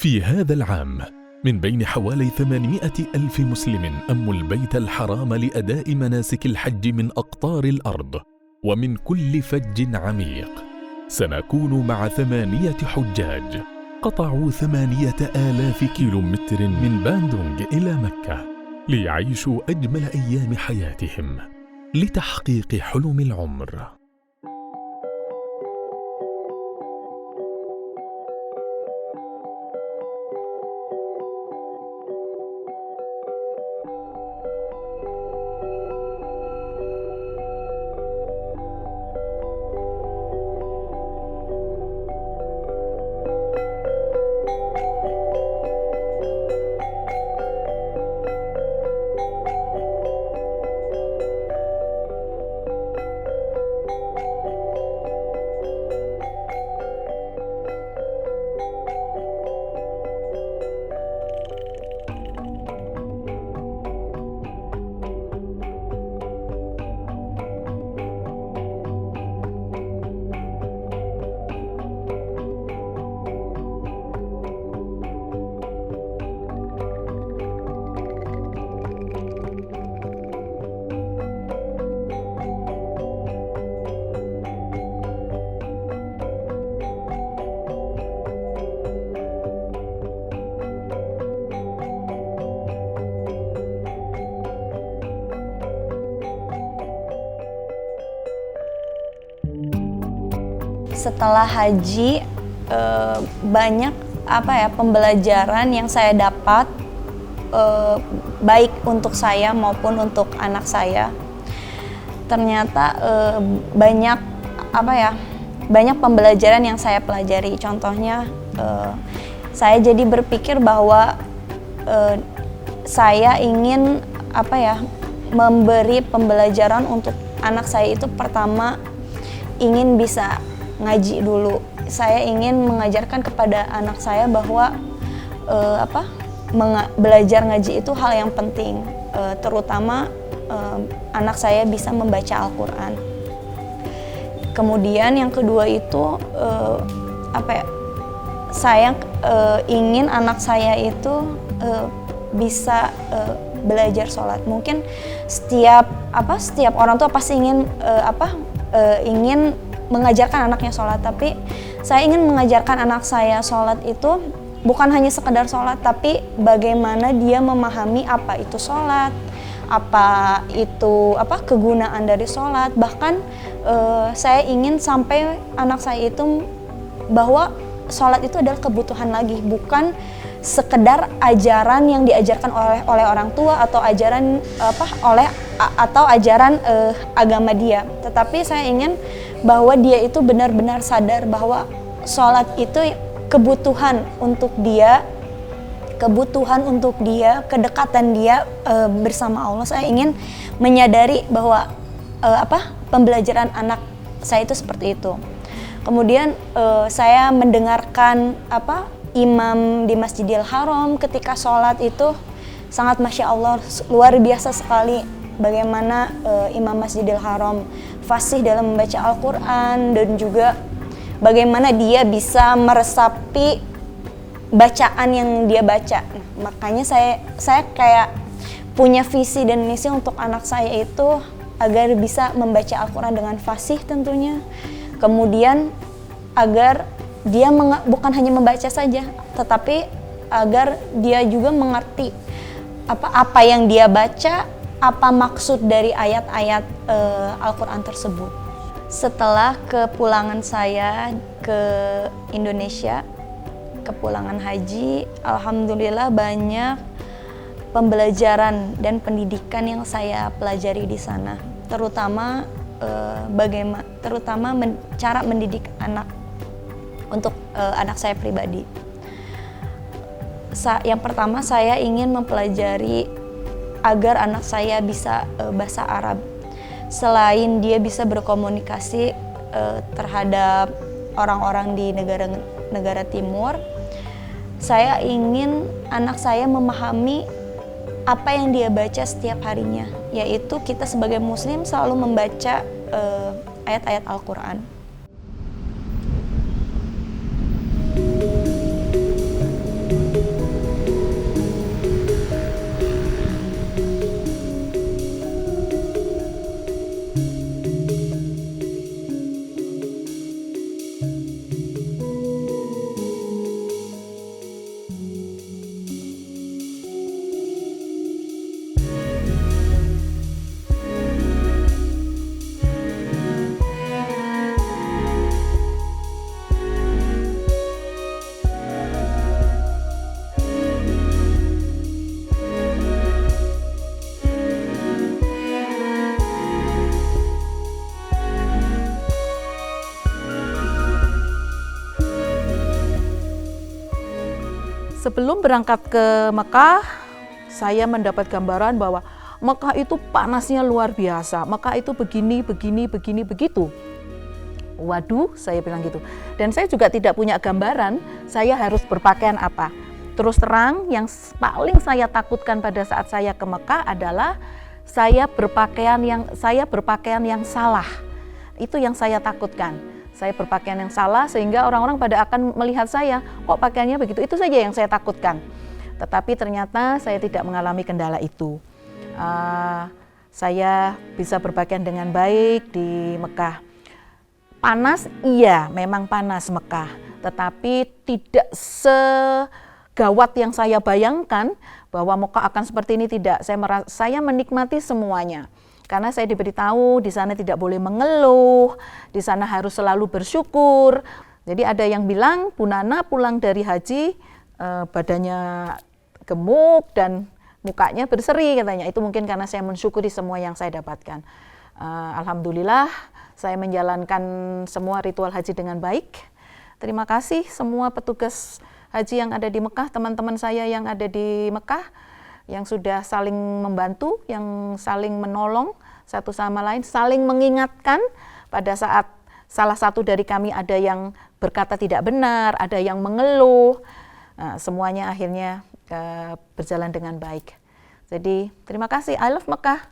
في هذا العام من بين حوالي 800 ألف مسلم أموا البيت الحرام لأداء مناسك الحج من أقطار الأرض ومن كل فج عميق، سنكون مع 8 حجاج قطعوا 8000 كيلومتر من باندونغ إلى مكة ليعيشوا أجمل أيام حياتهم لتحقيق حلم العمر. Setelah haji banyak pembelajaran yang saya dapat, baik untuk saya maupun untuk anak saya. Ternyata banyak pembelajaran yang saya pelajari. Contohnya saya jadi berpikir bahwa saya ingin memberi pembelajaran untuk anak saya. Itu pertama ingin bisa ngaji dulu. Saya ingin mengajarkan kepada anak saya bahwa belajar ngaji itu hal yang penting, terutama anak saya bisa membaca Al-Quran. Kemudian yang kedua itu saya ingin anak saya itu bisa belajar sholat. Mungkin setiap orang tua pasti ingin ingin mengajarkan anaknya sholat, tapi saya ingin mengajarkan anak saya sholat itu bukan hanya sekedar sholat, tapi bagaimana dia memahami apa itu sholat, apa itu kegunaan dari sholat. Bahkan saya ingin sampai anak saya itu bahwa sholat itu adalah kebutuhan lagi, bukan sekedar ajaran yang diajarkan oleh orang tua atau ajaran ajaran agama dia. Tetapi saya ingin bahwa dia itu benar-benar sadar bahwa sholat itu kebutuhan untuk dia, kedekatan dia bersama Allah. Saya ingin menyadari bahwa pembelajaran anak saya itu seperti itu. Kemudian saya mendengarkan imam di Masjidil Haram ketika sholat itu sangat Masya Allah, luar biasa sekali bagaimana imam Masjidil Haram fasih dalam membaca Al-Quran, dan juga bagaimana dia bisa meresapi bacaan yang dia baca. Makanya saya kayak punya visi dan misi untuk anak saya itu agar bisa membaca Al-Quran dengan fasih tentunya. Kemudian agar dia bukan hanya membaca saja, tetapi agar dia juga mengerti apa yang dia baca, apa maksud dari ayat-ayat Al-Quran tersebut. Setelah kepulangan saya ke Indonesia, kepulangan haji, alhamdulillah banyak pembelajaran dan pendidikan yang saya pelajari di sana, terutama cara mendidik anak untuk anak saya pribadi. Yang pertama, saya ingin mempelajari agar anak saya bisa bahasa Arab. Selain dia bisa berkomunikasi terhadap orang-orang di negara timur, saya ingin anak saya memahami apa yang dia baca setiap harinya, yaitu kita sebagai muslim selalu membaca ayat-ayat Al-Quran. Sebelum berangkat ke Mekah, saya mendapat gambaran bahwa Mekah itu panasnya luar biasa. Mekah itu begini, begitu. Waduh, saya bilang gitu. Dan saya juga tidak punya gambaran saya harus berpakaian apa. Terus terang, yang paling saya takutkan pada saat saya ke Mekah adalah saya berpakaian yang salah. Itu yang saya takutkan. Saya berpakaian yang salah sehingga orang-orang pada akan melihat saya, kok pakaiannya begitu. Itu saja yang saya takutkan. Tetapi ternyata saya tidak mengalami kendala itu. Saya bisa berpakaian dengan baik di Mekah. Panas, iya, memang panas Mekah, tetapi tidak segawat yang saya bayangkan bahwa Mekah akan seperti ini, tidak. Saya menikmati semuanya. Karena saya diberitahu di sana tidak boleh mengeluh, di sana harus selalu bersyukur. Jadi ada yang bilang Bu Nana pulang dari haji badannya gemuk dan mukanya berseri katanya. Itu mungkin karena saya mensyukuri semua yang saya dapatkan. Alhamdulillah saya menjalankan semua ritual haji dengan baik. Terima kasih semua petugas haji yang ada di Mekah, teman-teman saya yang ada di Mekah, yang sudah saling membantu, yang saling menolong satu sama lain, saling mengingatkan pada saat salah satu dari kami ada yang berkata tidak benar, ada yang mengeluh. Semuanya akhirnya berjalan dengan baik. Jadi terima kasih, I love Mekah.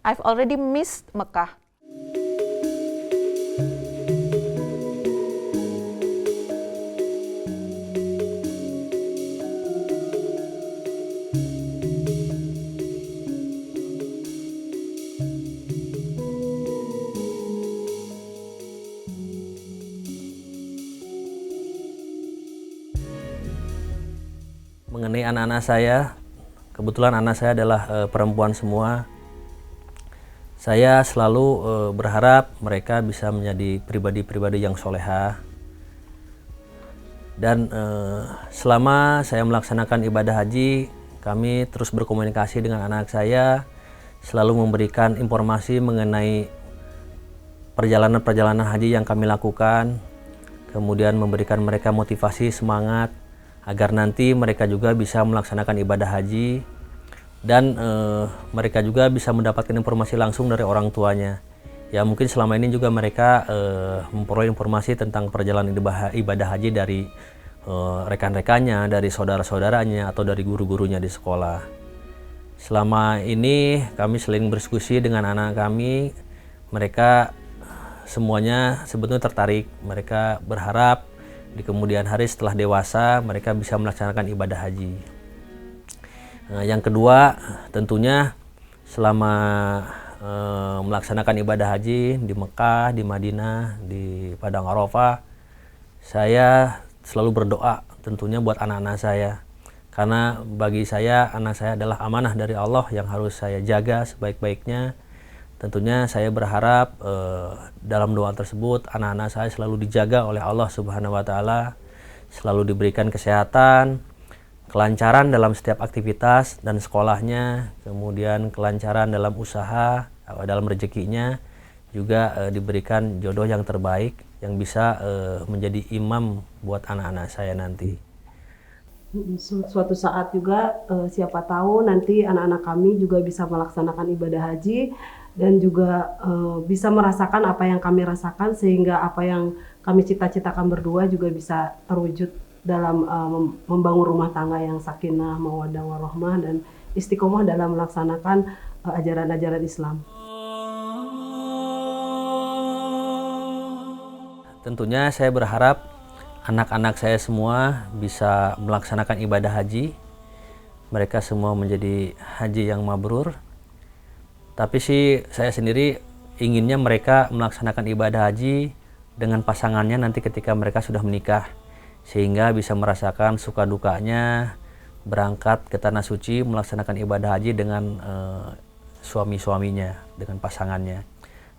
I've already missed Mekah. Mengenai anak-anak saya, kebetulan anak saya adalah perempuan semua. Saya selalu berharap mereka bisa menjadi pribadi-pribadi yang soleha. Dan selama saya melaksanakan ibadah haji, kami terus berkomunikasi dengan anak saya, selalu memberikan informasi mengenai perjalanan-perjalanan haji yang kami lakukan, kemudian memberikan mereka motivasi, semangat, agar nanti mereka juga bisa melaksanakan ibadah haji dan mereka juga bisa mendapatkan informasi langsung dari orang tuanya. Ya mungkin selama ini juga mereka memperoleh informasi tentang perjalanan ibadah haji dari rekan-rekannya, dari saudara-saudaranya atau dari guru-gurunya di sekolah. Selama ini kami sering berdiskusi dengan anak kami, mereka semuanya sebetulnya tertarik, mereka berharap di kemudian hari setelah dewasa mereka bisa melaksanakan ibadah haji. Yang kedua, tentunya selama melaksanakan ibadah haji di Mekah, di Madinah, di Padang Arafah, saya selalu berdoa tentunya buat anak-anak saya. Karena bagi saya, anak saya adalah amanah dari Allah yang harus saya jaga sebaik-baiknya. Tentunya saya berharap dalam doa tersebut anak-anak saya selalu dijaga oleh Allah Subhanahu wa Ta'ala, selalu diberikan kesehatan, kelancaran dalam setiap aktivitas dan sekolahnya, kemudian kelancaran dalam usaha, dalam rezekinya, juga diberikan jodoh yang terbaik yang bisa menjadi imam buat anak-anak saya nanti. Suatu saat juga siapa tahu nanti anak-anak kami juga bisa melaksanakan ibadah haji dan juga bisa merasakan apa yang kami rasakan, sehingga apa yang kami cita-citakan berdua juga bisa terwujud dalam membangun rumah tangga yang sakinah, mawaddah warahmah, dan istiqomah dalam melaksanakan ajaran-ajaran Islam. Tentunya saya berharap anak-anak saya semua bisa melaksanakan ibadah haji. Mereka semua menjadi haji yang mabrur. Tapi sih saya sendiri inginnya mereka melaksanakan ibadah haji dengan pasangannya nanti ketika mereka sudah menikah, sehingga bisa merasakan suka dukanya berangkat ke tanah suci melaksanakan ibadah haji dengan suami-suaminya, dengan pasangannya.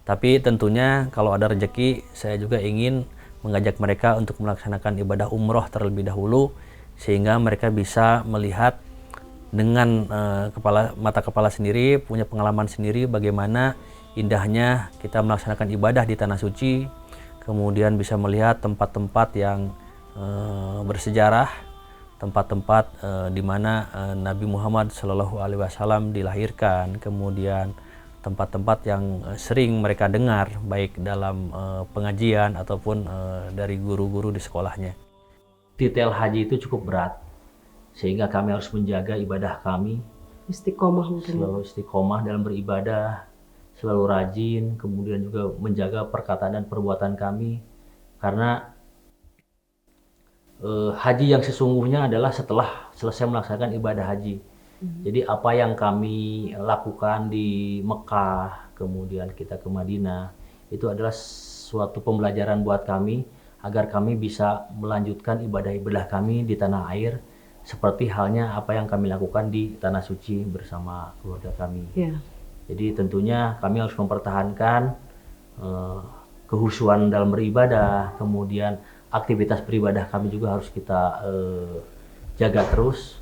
Tapi tentunya kalau ada rezeki, saya juga ingin mengajak mereka untuk melaksanakan ibadah umroh terlebih dahulu, sehingga mereka bisa melihat dengan mata kepala sendiri, punya pengalaman sendiri bagaimana indahnya kita melaksanakan ibadah di tanah suci, kemudian bisa melihat tempat-tempat yang bersejarah, tempat-tempat di mana Nabi Muhammad SAW dilahirkan, kemudian tempat-tempat yang sering mereka dengar baik dalam pengajian ataupun dari guru-guru di sekolahnya. Detail haji itu cukup berat, sehingga kami harus menjaga ibadah kami, Istiqomah mungkin. selalu istiqomah dalam beribadah, selalu rajin, kemudian juga menjaga perkataan dan perbuatan kami, karena haji yang sesungguhnya adalah setelah selesai melaksanakan ibadah haji. Jadi apa yang kami lakukan di Mekah, kemudian kita ke Madinah, itu adalah suatu pembelajaran buat kami agar kami bisa melanjutkan ibadah-ibadah kami di tanah air seperti halnya apa yang kami lakukan di tanah suci bersama keluarga kami. Ya. Jadi tentunya kami harus mempertahankan kehusuan dalam beribadah, kemudian aktivitas beribadah kami juga harus kita jaga terus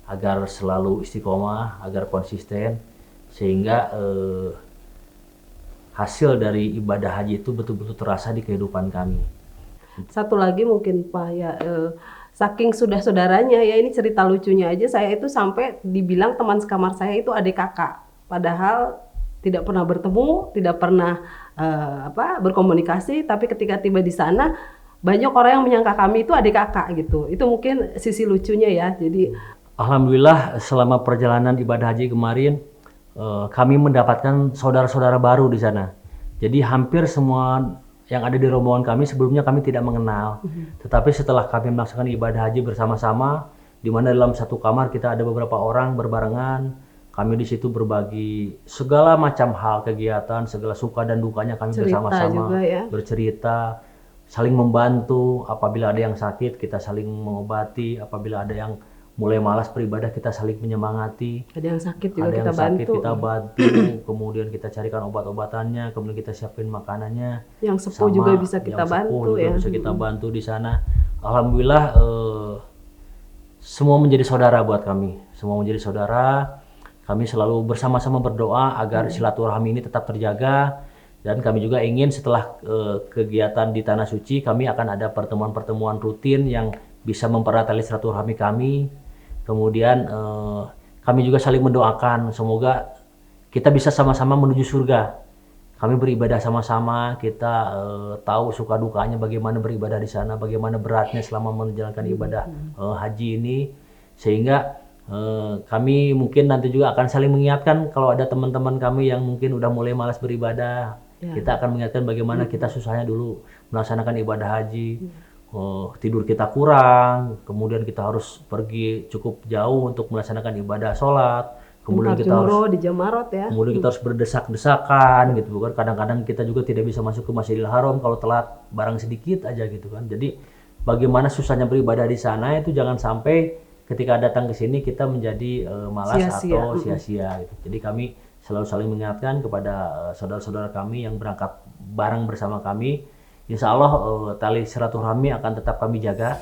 agar selalu istiqomah, agar konsisten, sehingga hasil dari ibadah haji itu betul-betul terasa di kehidupan kami. Satu lagi mungkin Pak ya, saking sudah saudaranya ya, ini cerita lucunya aja, saya itu sampai dibilang teman sekamar saya itu adik kakak, padahal tidak pernah bertemu, tidak pernah berkomunikasi, tapi ketika tiba di sana banyak orang yang menyangka kami itu adik kakak gitu. Itu mungkin sisi lucunya ya. Jadi Alhamdulillah selama perjalanan ibadah haji kemarin kami mendapatkan saudara-saudara baru di sana. Jadi hampir semua yang ada di rombongan kami sebelumnya kami tidak mengenal. Tetapi setelah kami melaksanakan ibadah haji bersama-sama, di mana dalam satu kamar kita ada beberapa orang berbarengan, kami di situ berbagi segala macam hal, kegiatan, segala suka dan dukanya kami bersama-sama ya, bercerita, saling membantu. Apabila ada yang sakit kita saling mengobati, apabila ada yang mulai malas beribadah kita saling menyemangati, ada yang sakit juga ada kita yang sakit bantu. kita bantu, kemudian kita carikan obat-obatannya, kemudian kita siapin makanannya. Yang sepuh juga bisa kita bantu ya. Bisa kita bantu di sana. Alhamdulillah semua menjadi saudara buat kami. Semua menjadi saudara. Kami selalu bersama-sama berdoa agar silaturahmi ini tetap terjaga, dan kami juga ingin setelah kegiatan di Tanah Suci kami akan ada pertemuan-pertemuan rutin yang bisa mempererat tali silaturahmi kami. Kemudian kami juga saling mendoakan semoga kita bisa sama-sama menuju surga. Kami beribadah sama-sama, kita tahu suka dukanya bagaimana beribadah di sana, bagaimana beratnya selama menjalankan ibadah haji ini, sehingga kami mungkin nanti juga akan saling mengingatkan kalau ada teman-teman kami yang mungkin udah mulai malas beribadah. Kita akan mengingatkan bagaimana kita susahnya dulu melaksanakan ibadah haji. Tidur kita kurang, kemudian kita harus pergi cukup jauh untuk melaksanakan ibadah sholat, kemudian kita harus di Jamarot ya. Kemudian kita harus berdesak-desakan gitu kan. Kadang-kadang kita juga tidak bisa masuk ke Masjidil Haram kalau telat barang sedikit aja gitu kan. Jadi bagaimana susahnya beribadah di sana itu jangan sampai ketika datang ke sini kita menjadi malas atau sia-sia gitu. Jadi kami selalu saling mengingatkan kepada saudara-saudara kami yang berangkat bareng bersama kami. Insya Allah tali silaturahmi akan tetap kami jaga.